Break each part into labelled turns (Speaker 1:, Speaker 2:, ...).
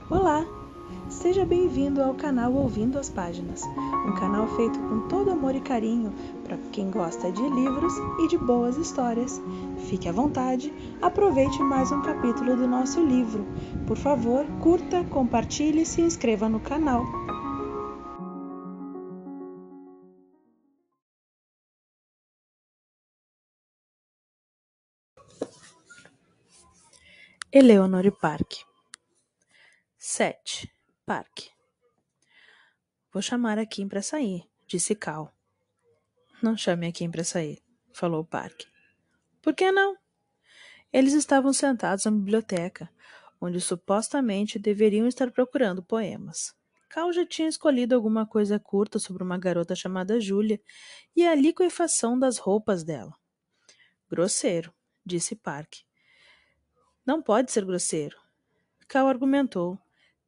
Speaker 1: Olá! Seja bem-vindo ao canal Ouvindo as Páginas, um canal feito com todo amor e carinho para quem gosta de livros e de boas histórias. Fique à vontade, aproveite mais um capítulo do nosso livro. Por favor, curta, compartilhe e se inscreva no canal. Eleanor e Park. 7. Park. Vou chamar a Kim para sair, disse Cal. Não chame a Kim para sair, falou Park. Por que não? Eles estavam sentados na biblioteca, onde supostamente deveriam estar procurando poemas. Cal já tinha escolhido alguma coisa curta sobre uma garota chamada Júlia e a liquefação das roupas dela. Grosseiro, disse Park. Não pode ser grosseiro. Cal argumentou.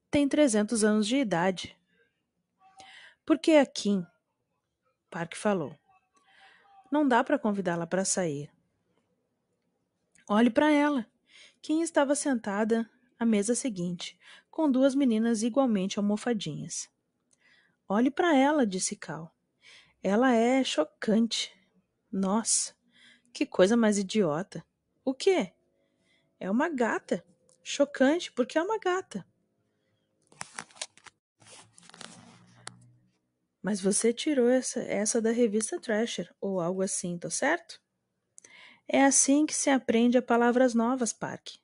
Speaker 1: Tem 300 anos de idade. Por que a Kim? Park falou. Não dá para convidá-la para sair. Olhe para ela. Kim estava sentada à mesa seguinte, com duas meninas igualmente almofadinhas. Olhe para ela, disse Cal. Ela é chocante. Nossa, que coisa mais idiota. O quê? É uma gata. Chocante porque é uma gata. Mas você tirou essa da revista Thrasher, ou algo assim, tá certo? É assim que se aprende a palavras novas, Park.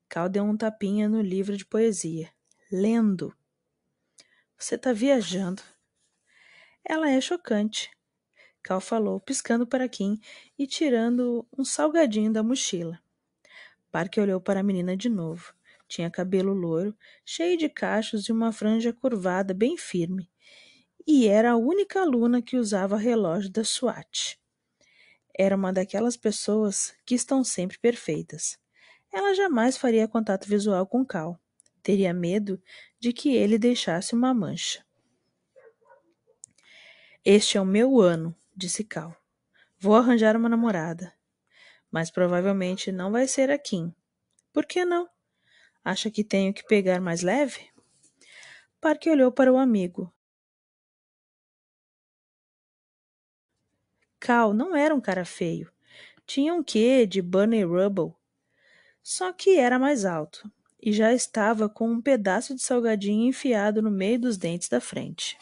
Speaker 1: Cal deu um tapinha no livro de poesia. Lendo. Você tá viajando. Ela é chocante. Cal falou, piscando para Kim e tirando um salgadinho da mochila. Park olhou para a menina de novo. Tinha cabelo loiro, cheio de cachos e uma franja curvada bem firme. E era a única aluna que usava relógio da SWAT. Era uma daquelas pessoas que estão sempre perfeitas. Ela jamais faria contato visual com Cal. Teria medo de que ele deixasse uma mancha. Este é o meu ano, disse Cal. Vou arranjar uma namorada. Mas provavelmente não vai ser a Kim. Por que não? Acha que tenho que pegar mais leve? Park olhou para o amigo. Cal não era um cara feio. Tinha um quê de Barney Rubble. Só que era mais alto. E já estava com um pedaço de salgadinho enfiado no meio dos dentes da frente.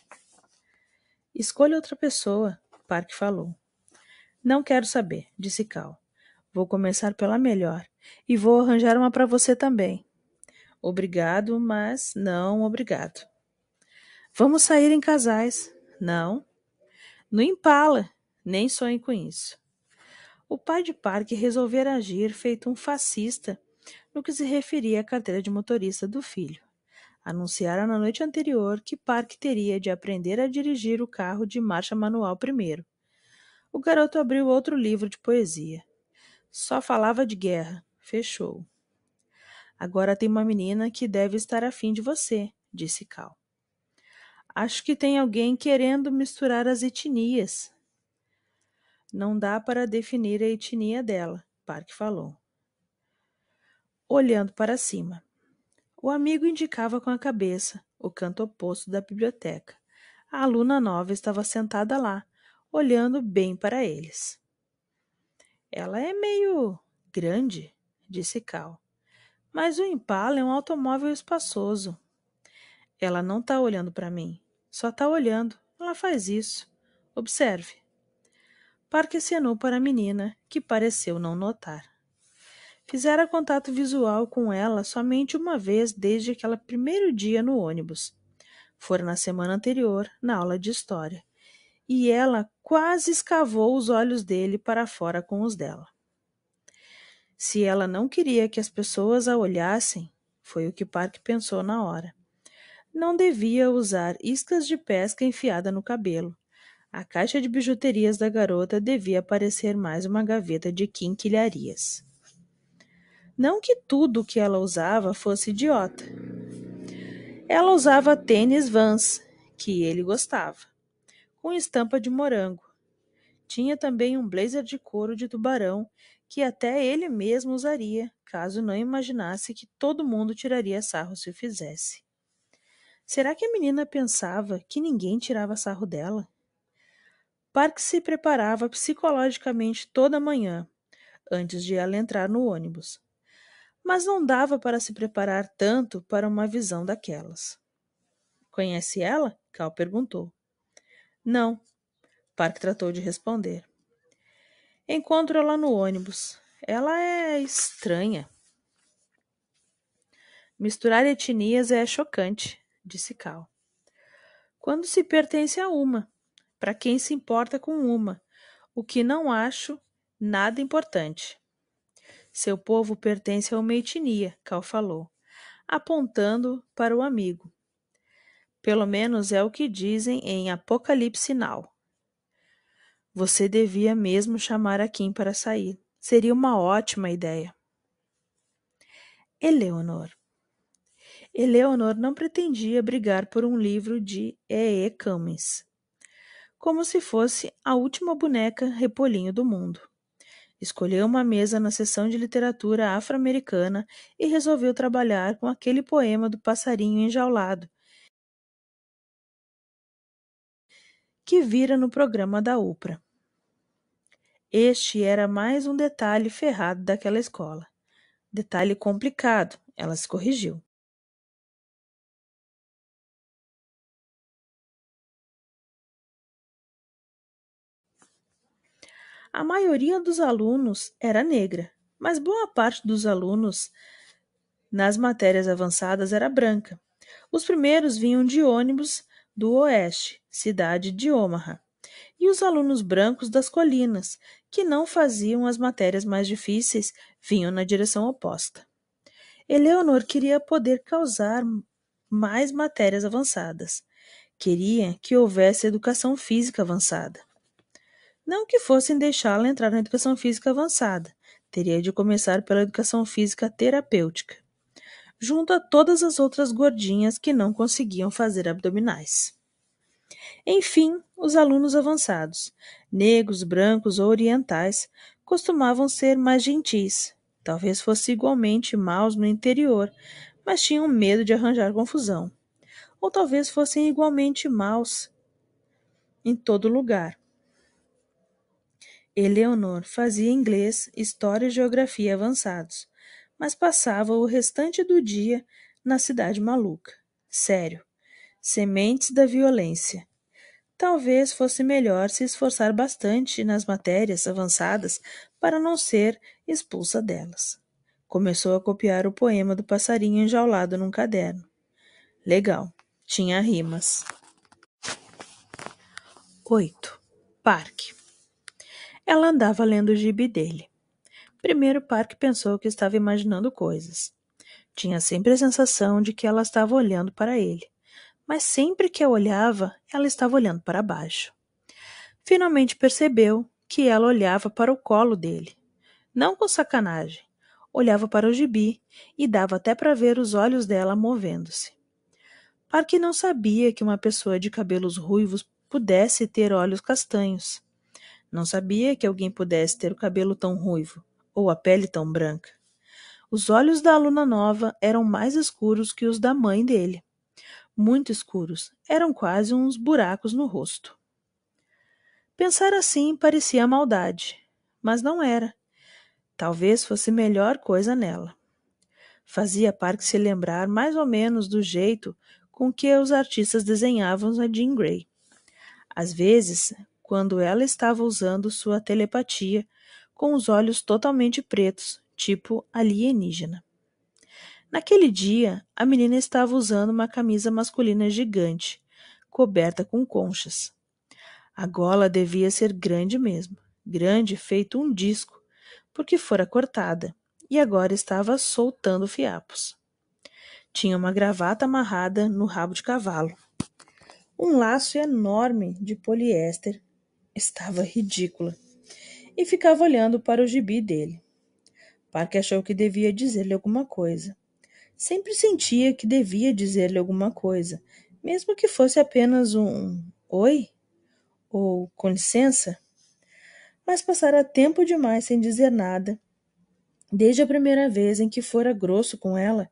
Speaker 1: Escolha outra pessoa, Park falou. Não quero saber, disse Cal. Vou começar pela melhor. E vou arranjar uma para você também. Obrigado, mas não obrigado. Vamos sair em casais. Não. No Impala. Nem sonhe com isso. O pai de Park resolvera agir feito um fascista no que se referia à carteira de motorista do filho. Anunciara na noite anterior que Park teria de aprender a dirigir o carro de marcha manual primeiro. O garoto abriu outro livro de poesia. Só falava de guerra. Fechou. Agora tem uma menina que deve estar afim de você, disse Cal. Acho que tem alguém querendo misturar as etnias. Não dá para definir a etnia dela, Park falou. Olhando para cima. O amigo indicava com a cabeça o canto oposto da biblioteca. A aluna nova estava sentada lá, olhando bem para eles. Ela é meio grande, disse Cal. Mas o Impala é um automóvel espaçoso. Ela não está olhando para mim. Só está olhando. Ela faz isso. Observe. Park acenou para a menina, que pareceu não notar. Fizera contato visual com ela somente uma vez desde aquele primeiro dia no ônibus. Fora na semana anterior, na aula de história. E ela quase escavou os olhos dele para fora com os dela. Se ela não queria que as pessoas a olhassem, foi o que Park pensou na hora. Não devia usar iscas de pesca enfiada no cabelo. A caixa de bijuterias da garota devia parecer mais uma gaveta de quinquilharias. Não que tudo o que ela usava fosse idiota. Ela usava tênis Vans, que ele gostava, com estampa de morango. Tinha também um blazer de couro de tubarão que até ele mesmo usaria, caso não imaginasse que todo mundo tiraria sarro se o fizesse. Será que a menina pensava que ninguém tirava sarro dela? Park se preparava psicologicamente toda manhã, antes de ela entrar no ônibus. Mas não dava para se preparar tanto para uma visão daquelas. Conhece ela? Cal perguntou. Não, Park tratou de responder. Encontro-la no ônibus. Ela é estranha. Misturar etnias é chocante, disse Cal. Quando se pertence a uma, para quem se importa com uma, o que não acho nada importante. Seu povo pertence a uma etnia, Cal falou, apontando para o amigo. Pelo menos é o que dizem em Apocalipse Now. Você devia mesmo chamar a Kim para sair. Seria uma ótima ideia. Eleanor. Eleanor não pretendia brigar por um livro de E. Cummings, como se fosse a última boneca Repolhinho do mundo. Escolheu uma mesa na seção de literatura afro-americana e resolveu trabalhar com aquele poema do passarinho enjaulado que vira no programa da Oprah. Este era mais um detalhe ferrado daquela escola. Detalhe complicado, ela se corrigiu. A maioria dos alunos era negra, mas boa parte dos alunos nas matérias avançadas era branca. Os primeiros vinham de ônibus do Oeste, cidade de Omaha, e os alunos brancos das colinas, que não faziam as matérias mais difíceis, vinham na direção oposta. Eleanor queria poder causar mais matérias avançadas. Queria que houvesse educação física avançada. Não que fossem deixá-la entrar na educação física avançada. Teria de começar pela educação física terapêutica, junto a todas as outras gordinhas que não conseguiam fazer abdominais. Enfim, os alunos avançados, negros, brancos ou orientais, costumavam ser mais gentis. Talvez fossem igualmente maus no interior, mas tinham medo de arranjar confusão. Ou talvez fossem igualmente maus em todo lugar. Eleanor fazia inglês, história e geografia avançados, mas passava o restante do dia na cidade maluca. Sério, sementes da violência. Talvez fosse melhor se esforçar bastante nas matérias avançadas para não ser expulsa delas. Começou a copiar o poema do passarinho enjaulado num caderno. Legal, tinha rimas. 8. Parque. Ela andava lendo o gibi dele. Primeiro, Parque pensou que estava imaginando coisas. Tinha sempre a sensação de que ela estava olhando para ele, mas sempre que a olhava, ela estava olhando para baixo. Finalmente percebeu que ela olhava para o colo dele. Não com sacanagem. Olhava para o gibi e dava até para ver os olhos dela movendo-se. Parque não sabia que uma pessoa de cabelos ruivos pudesse ter olhos castanhos. Não sabia que alguém pudesse ter o cabelo tão ruivo ou a pele tão branca. Os olhos da aluna nova eram mais escuros que os da mãe dele. Muito escuros, eram quase uns buracos no rosto. Pensar assim parecia maldade, mas não era. Talvez fosse melhor coisa nela. Fazia Park se lembrar mais ou menos do jeito com que os artistas desenhavam a Jean Grey. Às vezes, quando ela estava usando sua telepatia, com os olhos totalmente pretos, tipo alienígena. Naquele dia, a menina estava usando uma camisa masculina gigante, coberta com conchas. A gola devia ser grande mesmo, grande feito um disco, porque fora cortada, e agora estava soltando fiapos. Tinha uma gravata amarrada no rabo de cavalo. Um laço enorme de poliéster estava ridícula, e ficava olhando para o gibi dele. Park achou que devia dizer-lhe alguma coisa. Sempre sentia que devia dizer-lhe alguma coisa, mesmo que fosse apenas um oi ou com licença. mas passara tempo demais sem dizer nada, desde a primeira vez em que fora grosso com ela,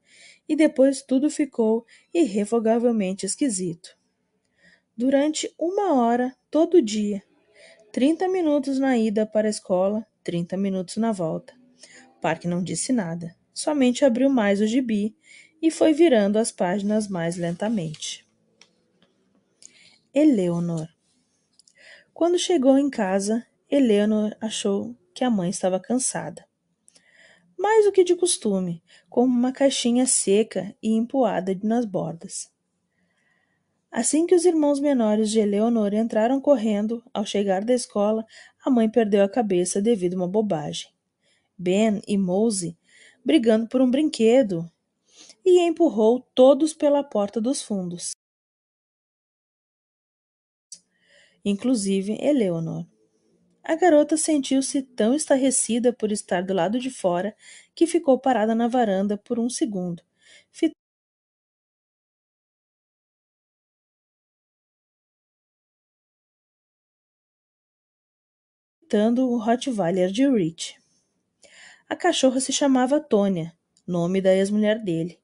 Speaker 1: e depois tudo ficou irrevogavelmente esquisito. Durante 1 hora, todo dia, 30 minutos na ida para a escola, 30 minutos na volta. Parque não disse nada, somente abriu mais o gibi e foi virando as páginas mais lentamente. Eleanor. Quando chegou em casa, Eleanor achou que a mãe estava cansada. Mais do que de costume, com uma caixinha seca e empoada nas bordas. Assim que os irmãos menores de Eleanor entraram correndo, ao chegar da escola, a mãe perdeu a cabeça devido a uma bobagem. Ben e Mosey brigando por um brinquedo e empurrou todos pela porta dos fundos, inclusive Eleanor. A garota sentiu-se tão estarrecida por estar do lado de fora que ficou parada na varanda por um segundo, fitando o Rottweiler de Rich. A cachorra se chamava Tônia, nome da ex-mulher dele.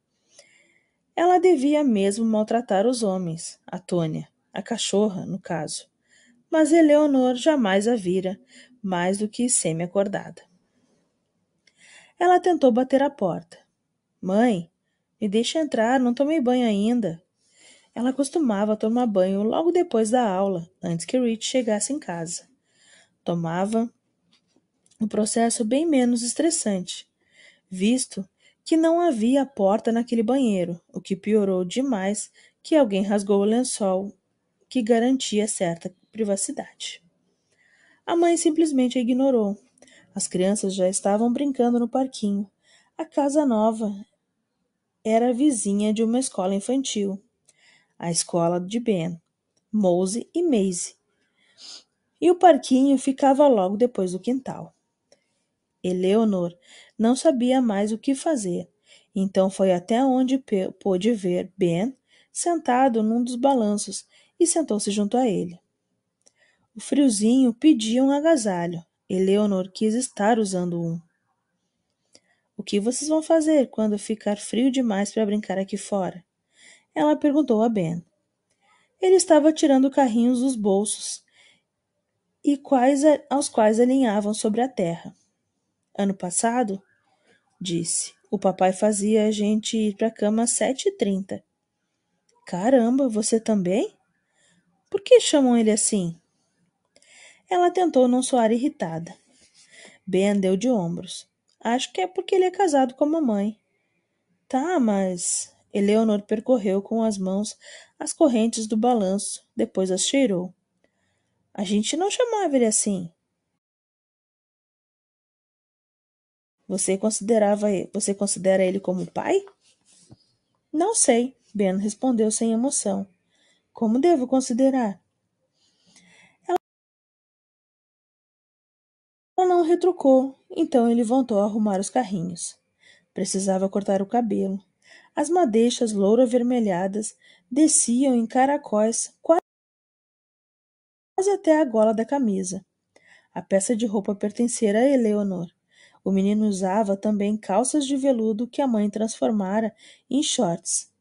Speaker 1: Ela devia mesmo maltratar os homens, a Tônia, a cachorra, no caso. Mas Eleanor jamais a vira, mais do que semi-acordada. Ela tentou bater à porta. Mãe, me deixa entrar, não tomei banho ainda. Ela costumava tomar banho logo depois da aula, antes que Rich chegasse em casa. Tomava um processo bem menos estressante, visto que não havia porta naquele banheiro, o que piorou demais que alguém rasgou o lençol que garantia certa privacidade. A mãe simplesmente a ignorou. As crianças já estavam brincando no parquinho. A casa nova era vizinha de uma escola infantil, a escola de Ben, Mosey e Maisie. E o parquinho ficava logo depois do quintal. Eleanor não sabia mais o que fazer, então foi até onde pôde ver Ben sentado num dos balanços e sentou-se junto a ele. O friozinho pedia um agasalho. Eleanor quis estar usando um. O que vocês vão fazer quando ficar frio demais para brincar aqui fora? Ela perguntou a Ben. Ele estava tirando carrinhos dos bolsos e aos quais alinhavam sobre a terra. Ano passado, disse, o papai fazia a gente ir para a cama às 7h30. Caramba, você também? Por que chamam ele assim? Ela tentou não soar irritada. Ben deu de ombros. Acho que é porque ele é casado com a mamãe. Tá, mas... Eleanor percorreu com as mãos as correntes do balanço, depois as cheirou. A gente não chamava ele assim. Você considera ele como pai? Não sei, Ben respondeu sem emoção. Como devo considerar? Ela não retrucou, então ele voltou a arrumar os carrinhos. Precisava cortar o cabelo. As madeixas louro-avermelhadas desciam em caracóis quase até a gola da camisa. A peça de roupa pertencera a Eleanor. O menino usava também calças de veludo que a mãe transformara em shorts.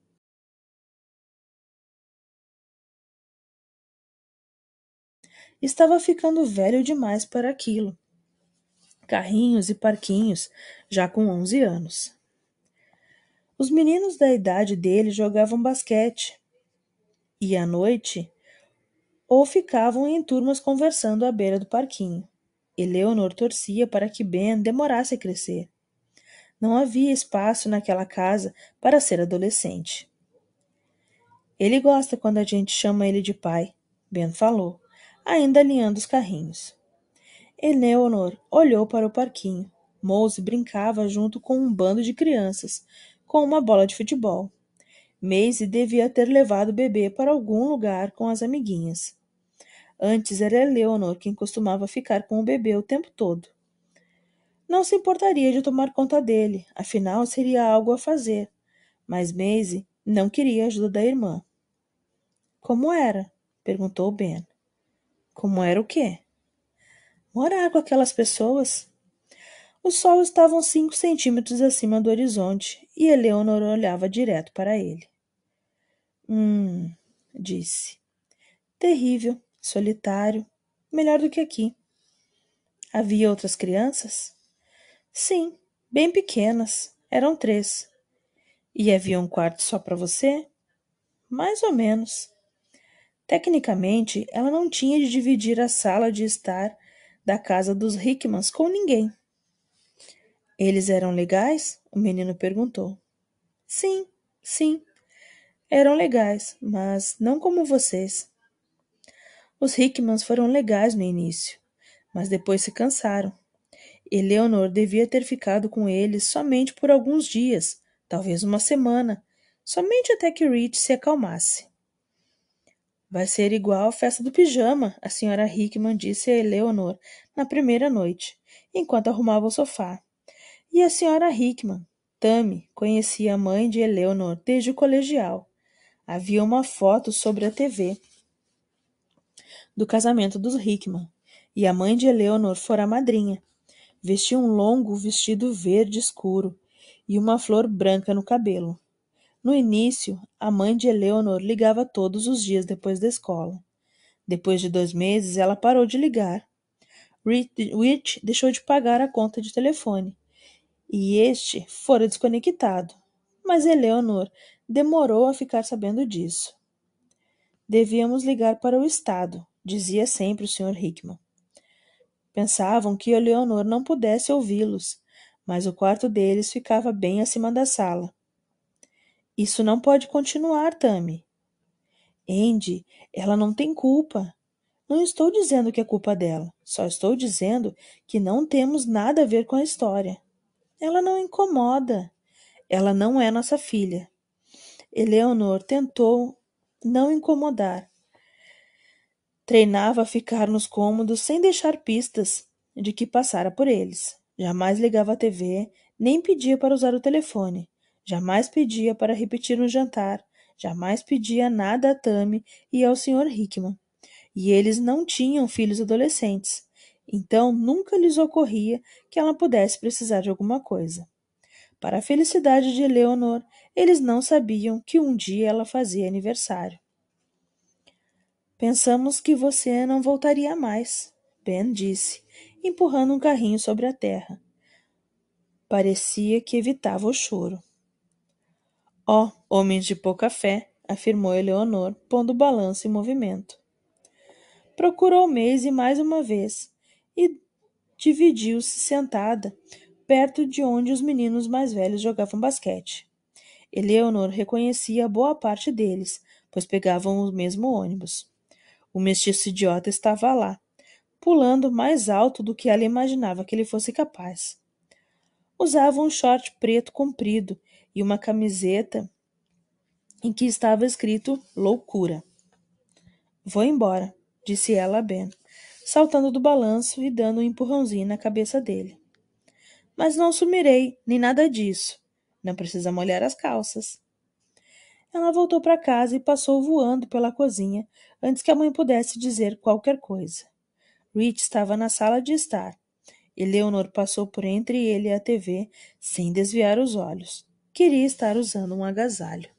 Speaker 1: Estava ficando velho demais para aquilo. Carrinhos e parquinhos, já com 11 anos. Os meninos da idade dele jogavam basquete e, à noite, ou ficavam em turmas conversando à beira do parquinho. Eleanor torcia para que Ben demorasse a crescer. Não havia espaço naquela casa para ser adolescente. Ele gosta quando a gente chama ele de pai, Ben falou, ainda alinhando os carrinhos. Eleanor olhou para o parquinho. Mose brincava junto com um bando de crianças, com uma bola de futebol. Maisie devia ter levado o bebê para algum lugar com as amiguinhas. Antes era Eleanor quem costumava ficar com o bebê o tempo todo. Não se importaria de tomar conta dele, afinal seria algo a fazer. Mas Maisie não queria a ajuda da irmã. Como era? Perguntou Ben. Como era o quê? Morar com aquelas pessoas? O sol estava uns 5 centímetros acima do horizonte e Eleanor olhava direto para ele. Disse. Terrível, solitário, melhor do que aqui. Havia outras crianças? Sim, bem pequenas. Eram 3. E havia um quarto só para você? Mais ou menos. Tecnicamente, ela não tinha de dividir a sala de estar da casa dos Hickmans com ninguém. Eles eram legais? O menino perguntou. Sim, sim, eram legais, mas não como vocês. Os Hickmans foram legais no início, mas depois se cansaram. Eleanor devia ter ficado com eles somente por alguns dias, talvez uma semana, somente até que Rich se acalmasse. Vai ser igual à festa do pijama, a senhora Hickman disse a Eleanor na primeira noite, enquanto arrumava o sofá. E a senhora Hickman, Tammy, conhecia a mãe de Eleanor desde o colegial. Havia uma foto sobre a TV do casamento dos Hickman, e a mãe de Eleanor fora a madrinha. Vestia um longo vestido verde escuro e uma flor branca no cabelo. No início, a mãe de Eleanor ligava todos os dias depois da escola. Depois de 2 meses, ela parou de ligar. Rich deixou de pagar a conta de telefone e este fora desconectado. Mas Eleanor demorou a ficar sabendo disso. Devíamos ligar para o estado, dizia sempre o Sr. Hickman. Pensavam que Eleanor não pudesse ouvi-los, mas o quarto deles ficava bem acima da sala. Isso não pode continuar, Tammy. Andy, ela não tem culpa. Não estou dizendo que é culpa dela, só estou dizendo que não temos nada a ver com a história. Ela não incomoda. Ela não é nossa filha. Eleanor tentou não incomodar. Treinava a ficar nos cômodos sem deixar pistas de que passara por eles. Jamais ligava a TV, nem pedia para usar o telefone. Jamais pedia para repetir um jantar. Jamais pedia nada a Tammy e ao Sr. Hickman. E eles não tinham filhos adolescentes. Então nunca lhes ocorria que ela pudesse precisar de alguma coisa. Para a felicidade de Eleanor, eles não sabiam que um dia ela fazia aniversário. Pensamos que você não voltaria mais, Ben disse, empurrando um carrinho sobre a terra. Parecia que evitava o choro. Oh, homens de pouca fé, afirmou Eleanor, pondo o balanço em movimento. Procurou Maisie mais uma vez e dividiu-se sentada perto de onde os meninos mais velhos jogavam basquete. Eleanor reconhecia boa parte deles, pois pegavam o mesmo ônibus. O mestiço idiota estava lá, pulando mais alto do que ela imaginava que ele fosse capaz. Usava um short preto comprido e uma camiseta em que estava escrito loucura. Vou embora, disse ela a Ben, saltando do balanço e dando um empurrãozinho na cabeça dele. Mas não sumirei, nem nada disso. Não precisa molhar as calças. Ela voltou para casa e passou voando pela cozinha antes que a mãe pudesse dizer qualquer coisa. Rich estava na sala de estar. Eleanor passou por entre ele e a TV sem desviar os olhos. Queria estar usando um agasalho.